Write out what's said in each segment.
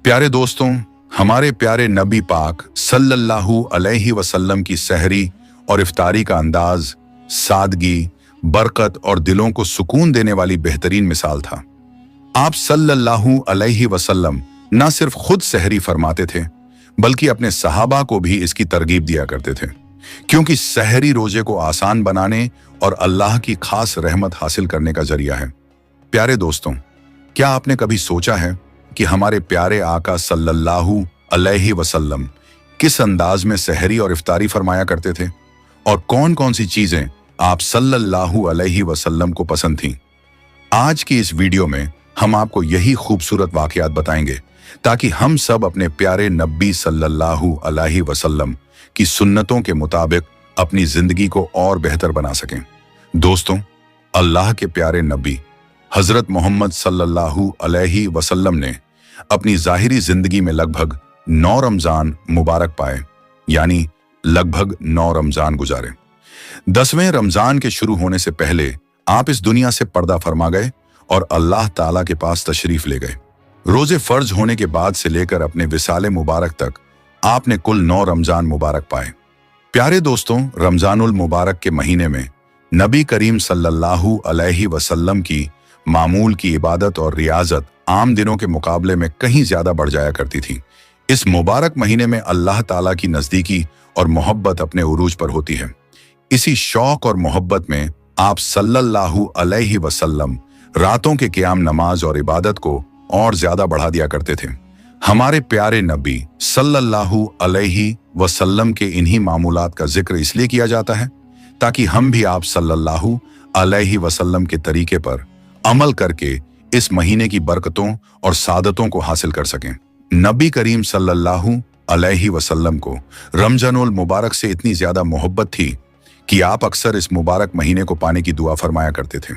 प्यारे दोस्तों, हमारे प्यारे नबी पाक सल्लल्लाहु अलैहि वसल्लम की सहरी और इफ्तारी का अंदाज, सादगी, बरकत और दिलों को सुकून देने वाली बेहतरीन मिसाल था। आप सल्लल्लाहु अलैहि वसल्लम न सिर्फ खुद सहरी फरमाते थे, बल्कि अपने सहाबा को भी इसकी तरगीब दिया करते थे, क्योंकि सहरी रोजे को आसान बनाने और अल्लाह की खास रहमत हासिल करने का जरिया है। प्यारे दोस्तों, क्या आपने कभी सोचा है कि हमारे प्यारे आका सल्लल्लाहु अलैहि वसल्लम किस अंदाज में सहरी और इफ्तारी फरमाया करते थे और कौन कौन सी चीजें आप सल्लल्लाहु अलैहि वसल्लम को पसंद थीं? आज की इस वीडियो में हम आपको यही खूबसूरत वाकयात बताएंगे ताकि हम सब अपने प्यारे नबी सल्लल्लाहु अलैहि वसल्लम की सुन्नतों के मुताबिक अपनी जिंदगी को और बेहतर बना सकें। दोस्तों, अल्लाह के प्यारे नबी हजरत मोहम्मद सल्लल्लाहु अलैहि वसल्लम ने अपनी जाहिरी जिंदगी में लगभग 9 रमजान मुबारक पाए, यानी लगभग 9 रमजान गुजारे। 10वें रमजान के शुरू होने से पहले आप इस दुनिया से पर्दा फरमा गए और अल्लाह ताला के पास तशरीफ ले गए। रोजे फर्ज होने के बाद से लेकर अपने विसाले मुबारक तक आपने कुल 9 रमजान मुबारक पाए। प्यारे दोस्तों, रमजानुल मुबारक के महीने में नबी करीम सल्लल्लाहु अलैहि वसल्लम की मामूल की इबादत और रियाजत आम दिनों के मुकाबले में कहीं ज्यादा बढ़ जाया करती थी। इस मुबारक महीने में अल्लाह ताला की नजदीकी और मोहब्बत अपने उरूज पर होती है। इसी शौक और मोहब्बत में आप सल्लल्लाहु अलैहि वसल्लम रातों के क़ियाम नमाज और इबादत को और ज्यादा बढ़ा दिया करते थे। हमारे प्यारे नबी सल्लल्लाहु अलैहि वसल्लम के इन्हीं मामूलात का जिक्र इसलिए किया जाता है ताकि हम भी आप सल्लल्लाहु अलैहि वसल्लम के तरीके पर अमल करके इस महीने की बरकतों और सादतों को हासिल कर सकें। नबी करीम सल्लल्लाहु अलैहि वसल्लम को रमजानुल मुबारक से इतनी ज्यादा मोहब्बत थी कि आप अक्सर इस मुबारक महीने को पाने की दुआ फरमाया करते थे।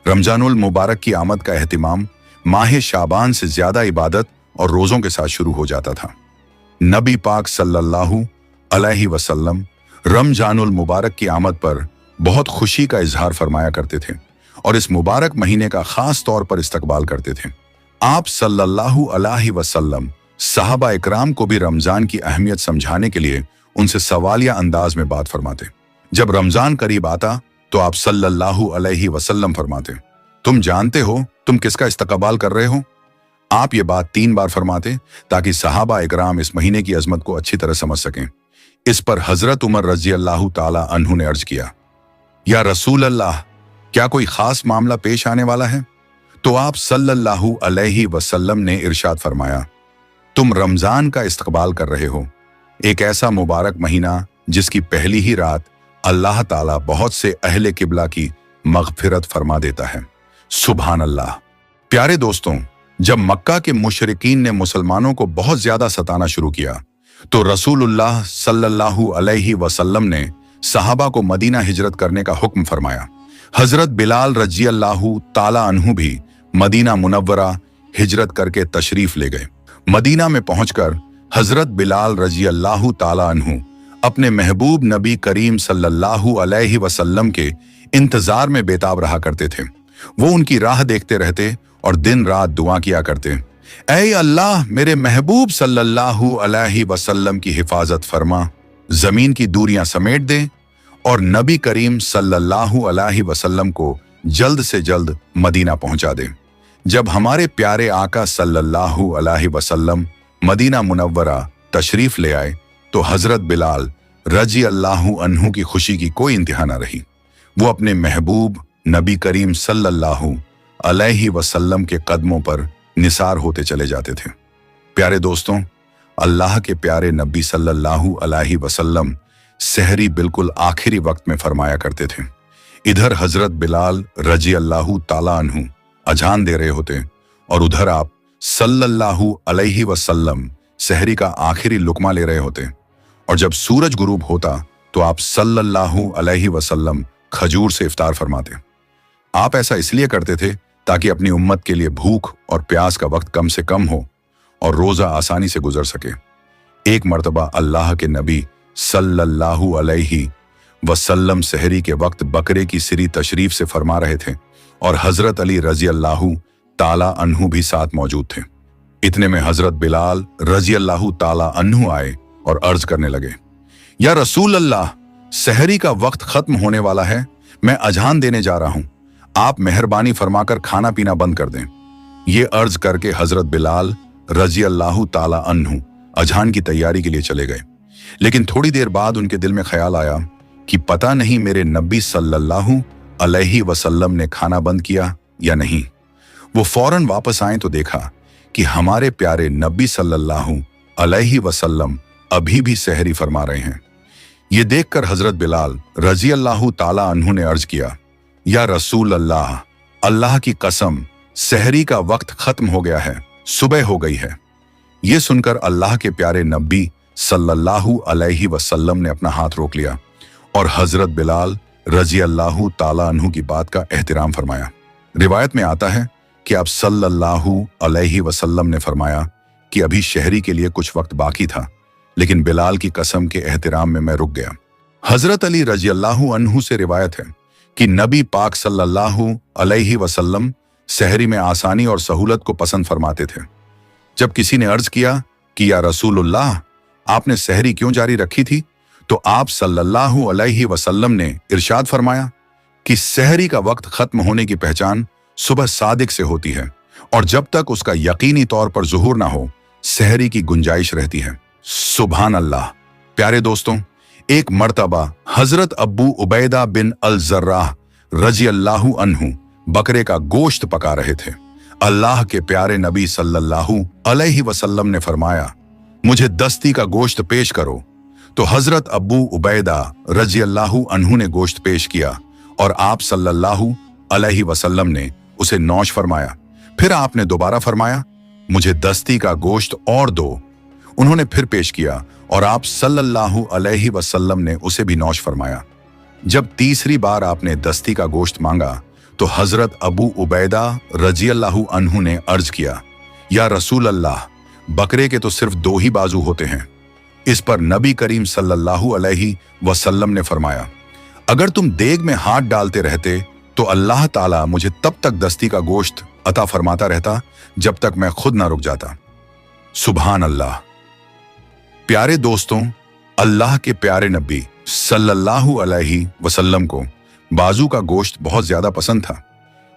रमजानुल मुबारक की आमद का एहतिमाम माह शाबान से ज्यादा इबादत और रोजों के साथ शुरू हो जाता था। नबी पाक सल्लल्लाहु अलैहि वसल्लम रमजानुल मुबारक की आमद पर बहुत खुशी का इजहार फरमाया करते थे और इस मुबारक महीने का खास तौर पर इस्तकबाल करते थे। आप सल्लल्लाहु अलैहि वसल्लम सहाबा इकराम को भी रमजान की अहमियत समझाने के लिए उनसे सवालिया अंदाज में बात फरमाते। जब रमजान करीब आता तो आप सल्लल्लाहु अलैहि वसल्लम फरमाते, तुम जानते हो तुम किसका इस्तकबाल कर रहे हो? आप ये बात 3 बार फरमाते ताकि सहाबा इकराम इस महीने की अजमत को अच्छी तरह समझ सकें। इस पर हजरत उमर रजी अल्लाह ताला अन्हु ने अर्ज किया, या रसूल अल्लाह, क्या कोई खास मामला पेश आने वाला है? तो आप सल्लल्लाहु अलैहि वसल्लम ने इरशाद फरमाया, तुम रमजान का इस्तकबाल कर रहे हो, एक ऐसा मुबारक महीना जिसकी पहली ही रात अल्लाह ताला बहुत से अहले किबला की मगफिरत फरमा देता है। सुभान अल्लाह। प्यारे दोस्तों, जब मक्का के मुशरिकीन ने मुसलमानों को बहुत ज्यादा सताना शुरू किया तो रसूलुल्लाह सल्लल्लाहु अलैहि वसल्लम ने सहाबा को मदीना हिजरत करने का हुक्म फरमाया। हजरत बिलाल रजी अल्लाहु ताला अन्हु भी मदीना मुनव्वरा हिजरत करके तशरीफ ले गए। मदीना में पहुंचकर हजरत बिलाल रजी अल्लाहु ताला अन्हु अपने महबूब नबी करीम सल्लल्लाहु अलैहि वसल्लम के इंतजार में बेताब रहा करते थे। वो उनकी राह देखते रहते और दिन रात दुआ किया करते, ऐ अल्लाह, मेरे महबूब सल्लल्लाहु अलैहि वसल्लम की हिफाजत फरमा, जमीन की दूरियां समेट दे और नबी करीम सल्लल्लाहु अलैहि वसल्लम को जल्द से जल्द मदीना पहुंचा दे। जब हमारे प्यारे आका सल्लल्लाहु अलैहि वसल्लम मदीना मुनव्वरा तशरीफ ले आए तो हजरत बिलाल रजी अल्लाहु अन्हु की खुशी की कोई इंतहा न रही। वो अपने महबूब नबी करीम सल्लल्लाहु अलैहि वसल्लम के कदमों पर निसार होते चले जाते थे। प्यारे दोस्तों, अल्लाह के प्यारे नबी सल्लल्लाहु अलैहि वसल्लम सहरी बिल्कुल आखिरी वक्त में फरमाया करते थे। इधर हजरत बिलाल रजी अल्लाहु ताला अन्हु अजान दे रहे होते और उधर आप सल्लल्लाहु अलैहि वसल्लम सहरी का आखिरी लुकमा ले रहे होते और जब सूरज गुरूब होता तो आप सल्लल्लाहु अलैहि वसल्लम खजूर से इफ्तार फरमाते। आप ऐसा इसलिए करते थे ताकि अपनी उम्मत के लिए भूख और प्यास का वक्त कम से कम हो और रोजा आसानी से गुजर सके। एक मर्तबा अल्लाह के नबी सल्लल्लाहु अलैहि वसल्लम सहरी के वक्त बकरे की सिरी तशरीफ से फरमा रहे थे और हजरत अली रजी अल्लाहु ताला अन्हु भी साथ मौजूद थे। इतने में हजरत बिलाल रजी अल्लाह ताला अन्हु आए और अर्ज करने लगे, या रसूल अल्लाह, सहरी का वक्त खत्म होने वाला है, मैं अजान देने जा रहा हूं, आप मेहरबानी फरमाकर खाना पीना बंद कर दें। ये अर्ज करके हजरत बिलाल रजी अल्लाह ताला अन्हु अजान की तैयारी के लिए चले गए। लेकिन थोड़ी देर बाद उनके दिल में ख्याल आया कि पता नहीं मेरे नबी सल्लल्लाहु अलैहि वसल्लम ने खाना बंद किया या नहीं। वो फौरन वापस आए तो देखा कि हमारे प्यारे नबी सल्लल्लाहु अलैहि वसल्लम अभी भी सहरी फरमा रहे हैं। ये देखकर हजरत बिलाल रजी अल्लाह ताला अन्हु ने अर्ज किया, या रसूल अल्लाह, अल्लाह की कसम, सहरी का वक्त खत्म हो गया है, सुबह हो गई है। ये सुनकर अल्लाह के प्यारे नबी सल्लल्लाहु अलैहि वसल्लम ने अपना हाथ रोक लिया और हजरत बिलाल रजी अल्लाह ताला अन्हु की बात का एहतराम फरमाया। रिवायत में आता है कि आप सल्लल्लाहु अलैहि वसल्लम ने फरमाया कि अभी शहरी के लिए कुछ वक्त बाकी था, लेकिन बिलाल की कसम के एहतराम में मैं रुक गया। हजरत अली रजी अल्लाह अन्हु से रिवायत है कि नबी पाक सल्लल्लाहु अलैहि वसल्लम सहरी में आसानी और सहूलत को पसंद फरमाते थे। जब किसी ने अर्ज किया कि या रसूलुल्लाह, आपने सहरी क्यों जारी रखी थी, तो आप सल्लल्लाहु अलैहि वसल्लम ने इरशाद फरमाया कि सहरी का वक्त खत्म होने की पहचान सुबह सादिक से होती है और जब तक उसका यकीनी तौर पर ज़ुहूर ना हो, सहरी की गुंजाइश रहती है। सुभान अल्लाह। प्यारे दोस्तों, एक मर्तबा हजरत अब्बू उबैदा बिन अल जर्राह रजी अल्लाह अन्हु बकरे का गोश्त पका रहे थे। अल्लाह के प्यारे नबी सल्लल्लाहु अलैहि वसल्लम ने फरमाया, मुझे दस्ती का गोश्त पेश करो। तो हजरत अब्बू उबैदा रजी अल्लाह अन्हु ने गोश्त पेश किया और आप सल्लल्लाहु अलैहि वसल्लम ने उसे नौश फरमाया। फिर आपने दोबारा फरमाया, मुझे दस्ती का गोश्त और दो। उन्होंने फिर पेश किया और आप सल्लल्लाहु अलैहि वसल्लम ने उसे भी नौश फरमाया। जब तीसरी बार आपने दस्ती का गोश्त मांगा तो हजरत अबू उबैदा रजी अल्लाह अन्हु ने अर्ज किया, या रसूल अल्लाह, बकरे के तो सिर्फ दो ही बाजू होते हैं। इस पर नबी करीम सल्लल्लाहु अलैहि वसल्लम ने फरमाया, अगर तुम देग में हाथ डालते रहते तो अल्लाह ताला मुझे तब तक दस्ती का गोश्त अता फरमाता रहता जब तक मैं खुद ना रुक जाता। सुभान अल्लाह। प्यारे दोस्तों, अल्लाह के प्यारे नबी सल्लल्लाहु अलैहि वसल्लम को बाजू का गोश्त बहुत ज्यादा पसंद था।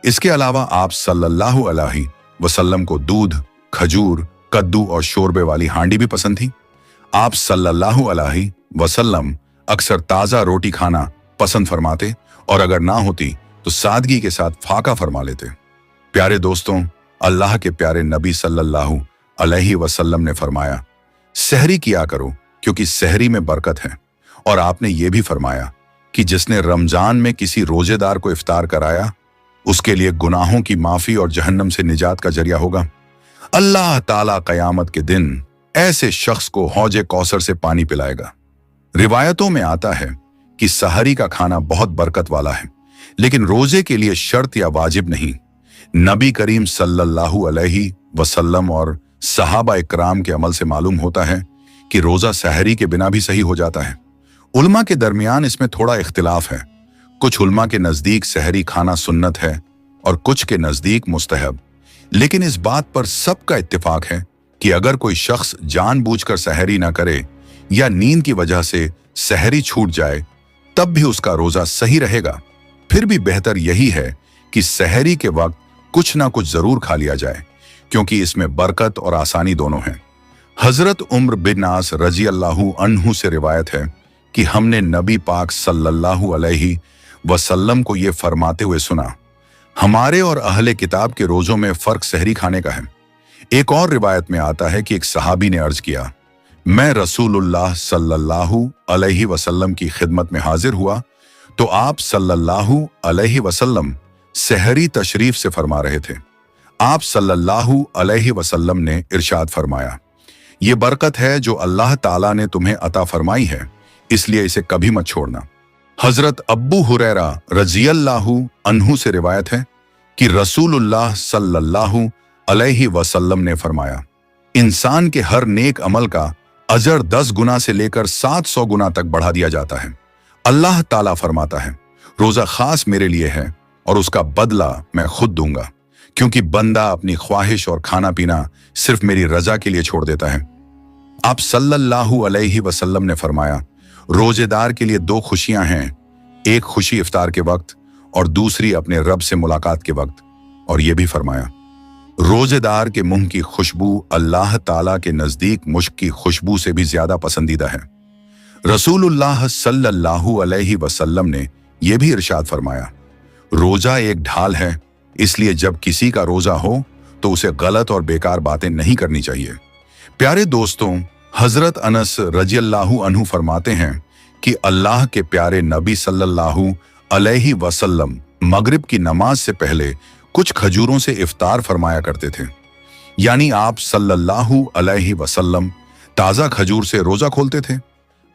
इसके अलावा आप सल्लल्लाहु अलैहि वसल्लम को दूध, खजूर, कद्दू और शोरबे वाली हांडी भी पसंद थी। आप सल्लल्लाहु अलैहि वसल्लम अक्सर ताज़ा रोटी खाना पसंद फरमाते और अगर ना होती तो सादगी के साथ फाका फरमा लेते। प्यारे दोस्तों, अल्लाह के प्यारे नबी सल्लल्लाहु अलैहि वसल्लम ने फरमाया, सहरी किया करो क्योंकि सहरी में बरकत है। और आपने ये भी फरमाया कि जिसने रमजान में किसी रोजेदार को इफ्तार कराया उसके लिए गुनाहों की माफी और जहन्नम से निजात का जरिया होगा। अल्लाह ताला कयामत के दिन ऐसे शख्स को हौजे कौसर से पानी पिलाएगा। रिवायतों में आता है कि सहरी का खाना बहुत बरकत वाला है, लेकिन रोजे के लिए शर्त या वाजिब नहीं। नबी करीम सल्लल्लाहु अलैहि वसल्लम और सहाबा इकराम के अमल से मालूम होता है कि रोजा सहरी के बिना भी सही हो जाता है। उलमा के दरमियान इसमें थोड़ा इख्तिलाफ है। कुछ उलमा के नजदीक सहरी खाना सुन्नत है और कुछ के नजदीक मुस्तहब। लेकिन इस बात पर सबका इत्तिफाक है कि अगर कोई शख्स जानबूझकर सहरी ना करे या नींद की वजह से सहरी छूट जाए तब भी उसका रोजा सही रहेगा। फिर भी बेहतर यही है कि सहरी के वक्त कुछ ना कुछ जरूर खा लिया जाए, क्योंकि इसमें बरकत और आसानी दोनों हैं। हजरत उम्र बिन नास रजी अल्लाह अन्हु से रिवायत है कि हमने नबी पाक सल्लल्लाहु अलैहि वसल्लम को ये फरमाते हुए सुना, हमारे और अहले किताब के रोजों में फर्क सहरी खाने का है। एक और रिवायत में आता है कि एक सहाबी ने अर्ज किया, मैं रसूलुल्लाह सल्लल्लाहु अलैहि वसल्लम की खिदमत में हाजिर हुआ तो आप सल्लल्लाहु अलैहि वसल्लम सहरी तशरीफ से फरमा रहे थे। आप सल्लल्लाहु अलैहि वसल्लम ने इरशाद फरमाया, ये बरकत है जो अल्लाह ताला ने तुम्हें अता फरमाई है, इसलिए इसे कभी मत छोड़ना। हजरत अब्बू हुरैरा रज़ियल्लाहु अन्हु से रिवायत है कि रसूलुल्लाह सल्लल्लाहु अलैहि वसल्लम ने फरमाया, इंसान के हर नेक अमल का अजर 10 गुना से लेकर 700 गुना तक बढ़ा दिया जाता है। अल्लाह ताला फरमाता है, रोजा खास मेरे लिए है और उसका बदला मैं खुद दूंगा, क्योंकि बंदा अपनी ख्वाहिश और खाना पीना सिर्फ मेरी रजा के लिए छोड़ देता है। आप सल्लल्लाहु अलैहि वसल्लम ने फरमाया, रोजेदार के लिए दो खुशियां हैं, एक खुशी इफ्तार के वक्त और दूसरी अपने रब से मुलाकात के वक्त। और यह भी फरमाया, रोजेदार के मुंह की खुशबू अल्लाह ताला के नजदीक मुश्क की खुशबू से भी ज्यादा पसंदीदा है। रसूलुल्लाह सल्लल्लाहु अलैहि वसल्लम ने यह भी इरशाद फरमाया, रोजा एक ढाल है, इसलिए जब किसी का रोजा हो तो उसे गलत और बेकार बातें नहीं करनी चाहिए। प्यारे दोस्तों, हजरत अनस रजियल्लाहु अन्हु फरमाते हैं कि अल्लाह के प्यारे नबी सल्लल्लाहु अलैहि वसल्लम मगरिब की नमाज से पहले कुछ खजूरों से इफ्तार फरमाया करते थे। यानी आप सल्लल्लाहु अलैहि वसल्लम ताज़ा खजूर से रोजा खोलते थे।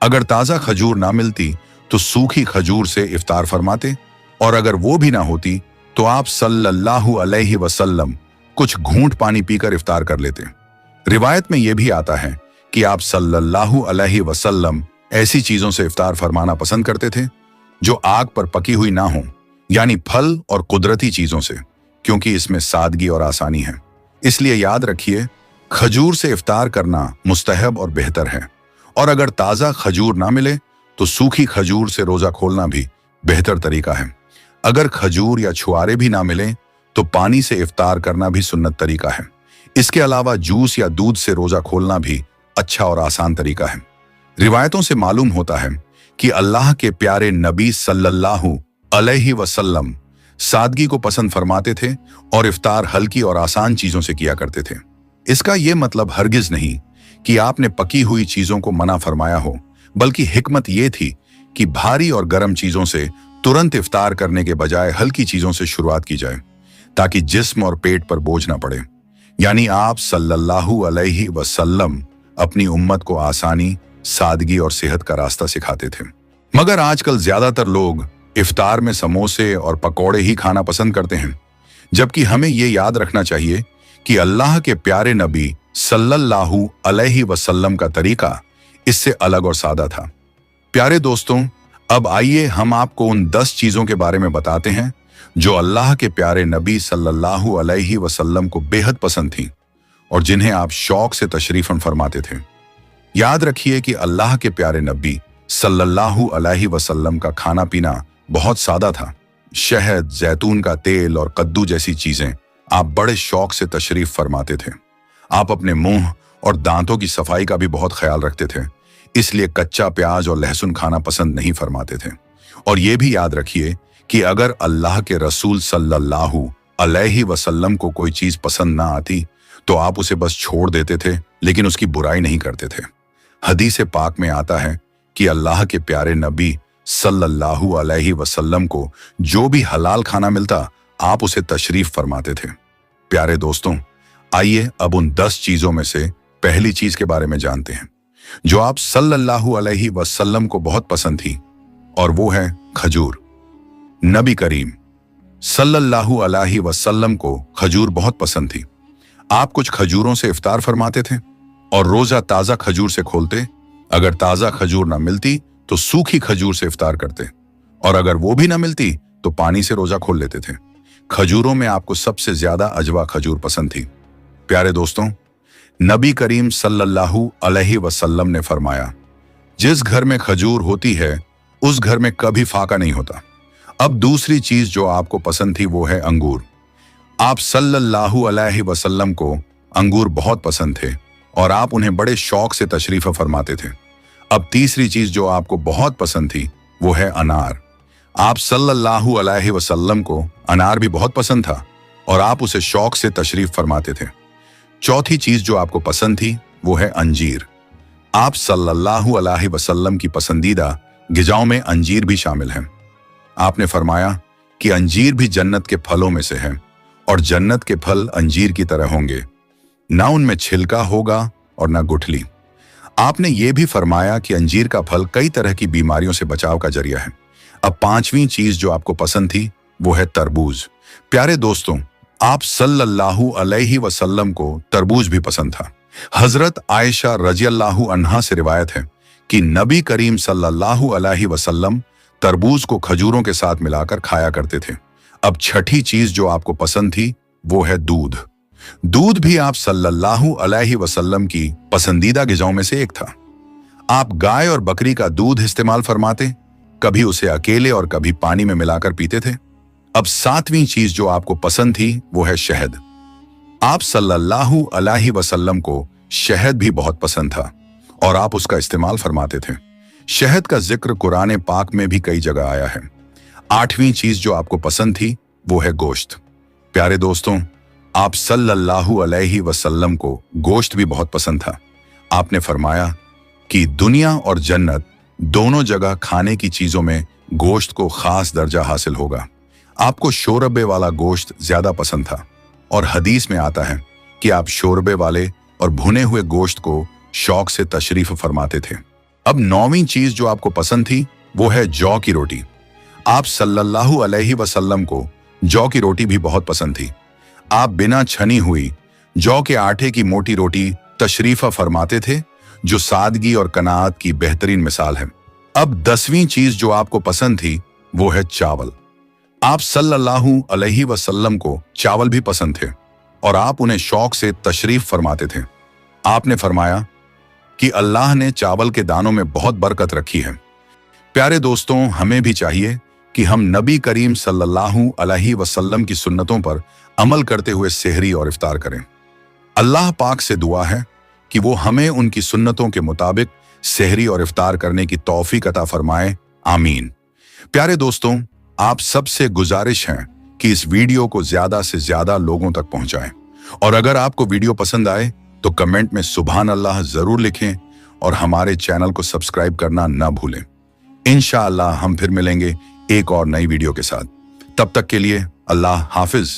अगर ताज़ा खजूर ना मिलती तो सूखी खजूर से इफ्तार फरमाते, और अगर वो भी ना होती तो आप सल्लल्लाहु अलैहि वसल्लम कुछ घूंट पानी पीकर इफ्तार कर लेते। रिवायत में यह भी आता है कि आप सल्लल्लाहु अलैहि वसल्लम ऐसी चीजों से इफ्तार फरमाना पसंद करते थे जो आग पर पकी हुई ना हो, यानी फल और कुदरती चीजों से, क्योंकि इसमें सादगी और आसानी है। इसलिए याद रखिए, खजूर से इफ्तार करना मुस्तहब और बेहतर है, और अगर ताज़ा खजूर ना मिले तो सूखी खजूर से रोजा खोलना भी बेहतर तरीका है। अगर खजूर या छुआरे भी ना मिले तो पानी से इफ्तार करना भी सुन्नत तरीका है। इसके अलावा जूस या दूध से रोजा खोलना भी अच्छा और आसान तरीका है। रिवायतों से मालूम होता है कि अल्लाह के प्यारे नबी सल्लल्लाहु अलैहि वसल्लम सादगी को पसंद फरमाते थे और इफ्तार हल्की और आसान चीजों से किया करते थे। इसका यह मतलब हरगिज नहीं कि आपने पकी हुई चीजों को मना फरमाया हो, बल्कि हिकमत यह थी कि भारी और गर्म चीजों से तुरंत इफ्तार करने के बजाय हल्की चीजों से शुरुआत की जाए, ताकि जिस्म और पेट पर बोझ ना पड़े। यानी आप सल्लल्लाहु अलैहि वसल्लम अपनी उम्मत को आसानी, सादगी और सेहत का रास्ता सिखाते थे। मगर आजकल ज्यादातर लोग इफ्तार में समोसे और पकौड़े ही खाना पसंद करते हैं, जबकि हमें यह याद रखना चाहिए कि अल्लाह के प्यारे नबी सल्लल्लाहु अलैहि वसल्लम का तरीका इससे अलग और सादा था। प्यारे दोस्तों, अब आइए हम आपको उन 10 चीजों के बारे में बताते हैं जो अल्लाह के प्यारे नबी सल्लल्लाहु अलैहि वसल्लम को बेहद पसंद थी और जिन्हें आप शौक से तशरीफन फरमाते थे। याद रखिए कि अल्लाह के प्यारे नबी सल्लल्लाहु अलैहि वसल्लम का खाना पीना बहुत सादा था। शहद, जैतून का तेल और कद्दू जैसी चीजें आप बड़े शौक से तशरीफ फरमाते थे। आप अपने मुंह और दांतों की सफाई का भी बहुत ख्याल रखते थे, इसलिए कच्चा प्याज और लहसुन खाना पसंद नहीं फरमाते थे। और ये भी याद रखिए कि अगर अल्लाह के रसूल सल्लल्लाहु अलैहि वसल्लम को कोई चीज पसंद ना आती तो आप उसे बस छोड़ देते थे, लेकिन उसकी बुराई नहीं करते थे। हदीस पाक में आता है कि अल्लाह के प्यारे नबी सल्लल्लाहु अलैहि वसल्लम को जो भी हलाल खाना मिलता आप उसे तशरीफ फरमाते थे। प्यारे दोस्तों, आइए अब उन 10 चीजों में से पहली चीज के बारे में जानते हैं जो आप सल्लल्लाहु अलैहि वसल्लम को बहुत पसंद थी, और वो है खजूर। नबी करीम सल्लल्लाहु अलैहि वसल्लम को खजूर बहुत पसंद थी। आप कुछ खजूरों से इफ्तार फरमाते थे और रोजा ताजा खजूर से खोलते। अगर ताजा खजूर ना मिलती तो सूखी खजूर से इफ्तार करते, और अगर वो भी ना मिलती तो पानी से रोजा खोल लेते थे। खजूरों में आपको सबसे ज्यादा अजवा खजूर पसंद थी। प्यारे दोस्तों, नबी करीम सल्लल्लाहु अलैहि वसल्लम ने फरमाया, जिस घर में खजूर होती है उस घर में कभी फाका नहीं होता। अब दूसरी चीज जो आपको पसंद थी वो है अंगूर। आप सल्लल्लाहु अलैहि वसल्लम को अंगूर बहुत पसंद थे और आप उन्हें बड़े शौक से तशरीफ फरमाते थे। अब तीसरी चीज जो आपको बहुत पसंद थी वो है अनार। आप सल्लल्लाहु अलैहि वसल्लम को अनार भी बहुत पसंद था और आप उसे शौक से तशरीफ फरमाते थे। चौथी चीज जो आपको पसंद थी वो है अंजीर। आप सल्लल्लाहु अलैहि वसल्लम की पसंदीदा गिजाओं में अंजीर भी शामिल है। आपने फरमाया कि अंजीर भी जन्नत के फलों में से है और जन्नत के फल अंजीर की तरह होंगे, ना उनमें छिलका होगा और ना गुठली। आपने ये भी फरमाया कि अंजीर का फल कई तरह की बीमारियों से बचाव का जरिया है। अब पांचवी चीज जो आपको पसंद थी वो है तरबूज। प्यारे दोस्तों, आप सल्लल्लाहु अलैहि वसल्लम को तरबूज भी पसंद था। हजरत आयशा रजियल्लाहु अन्हा से रिवायत है कि नबी करीम सल्लल्लाहु अलैहि वसल्लम तरबूज को खजूरों के साथ मिलाकर खाया करते थे। अब छठी चीज जो आपको पसंद थी वो है दूध। दूध भी आप सल्लल्लाहु अलैहि वसल्लम की पसंदीदा ग़िज़ाओं में से एक था। आप गाय और बकरी का दूध इस्तेमाल फरमाते, कभी उसे अकेले और कभी पानी में मिलाकर पीते थे। अब सातवीं चीज जो आपको पसंद थी वो है शहद। आप सल्लल्लाहु अलैहि वसल्लम को शहद भी बहुत पसंद था और आप उसका इस्तेमाल फरमाते थे। शहद का जिक्र कुरान पाक में भी कई जगह आया है। आठवीं चीज जो आपको पसंद थी वो है गोश्त। प्यारे दोस्तों, आप सल्लल्लाहु अलैहि वसल्लम को गोश्त भी बहुत पसंद था। आपने फरमाया कि दुनिया और जन्नत दोनों जगह खाने की चीजों में गोश्त को खास दर्जा हासिल होगा। आपको शोरबे वाला गोश्त ज्यादा पसंद था और हदीस में आता है कि आप शोरबे वाले और भुने हुए गोश्त को शौक से तशरीफ फरमाते थे। अब नौवीं चीज जो आपको पसंद थी वो है जौ की रोटी। आप सल्लल्लाहु अलैहि वसल्लम को जौ की रोटी भी बहुत पसंद थी। आप बिना छनी हुई जौ के आटे की मोटी रोटी तशरीफा फरमाते थे, जो सादगी और कनाअत की बेहतरीन मिसाल है। अब 10वीं चीज जो आपको पसंद थी वो है चावल। आप सल्लल्लाहु अलैहि वसल्लम को चावल भी पसंद थे और आप उन्हें शौक से तशरीफ फरमाते थे। आपने फरमाया कि अल्लाह ने चावल के दानों में बहुत बरकत रखी है। प्यारे दोस्तों, हमें भी चाहिए कि हम नबी करीम सल्लल्लाहु अलैहि वसल्लम की सुन्नतों पर अमल करते हुए सेहरी और इफ्तार करें। अल्लाह पाक से दुआ है कि वो हमें उनकी सुन्नतों के मुताबिक सेहरी और इफ्तार करने की तौफीक अता फरमाए। आमीन। प्यारे दोस्तों, आप सबसे गुजारिश है कि इस वीडियो को ज्यादा से ज्यादा लोगों तक पहुंचाएं और अगर आपको वीडियो पसंद आए तो कमेंट में सुभान अल्लाह जरूर लिखें और हमारे चैनल को सब्सक्राइब करना ना भूलें। इंशाअल्लाह हम फिर मिलेंगे एक और नई वीडियो के साथ। तब तक के लिए अल्लाह हाफिज।